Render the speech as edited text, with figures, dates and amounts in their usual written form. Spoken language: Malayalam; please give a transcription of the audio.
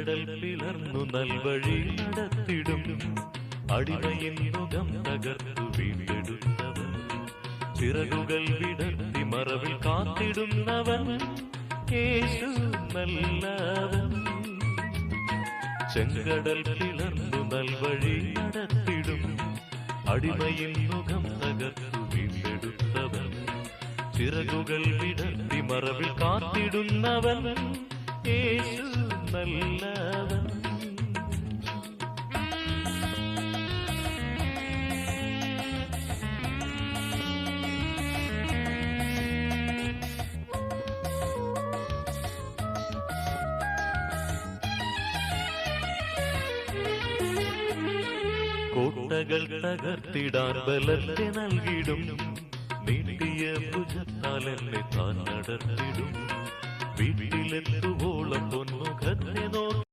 ചെങ്കടൽ പിളർന്നു നൽവഴി നടത്തിടും അടിമയിൻ മുഖം തകർത്തു വീണ്ടെടുത്തവൻ ചിറകുകൾ വിടർത്തി മറവിൽ കാത്തിടുന്നവൻ യേശു നല്ലവൻ ചെങ്കടൽ പിളർന്നു നൽവഴി നടത്തിടും അടിമയിൻ മുഖം തകർത്തു വീണ്ടെടുത്തവൻ ചിറകുകൾ വിടർത്തി മറവിൽ കാത്തിടുന്നവൻ യേശു നല്ലവൻ കോട്ടകൾ തകർത്തിടാൻ ബലത്തെ നൽകിടും നീട്ടിയ ഭുജത്താൽ എന്നെ താൻ നടത്തിടും വീട്ടിലെത്തുവോളം പൊന്നുഖത്തെ നോക്കി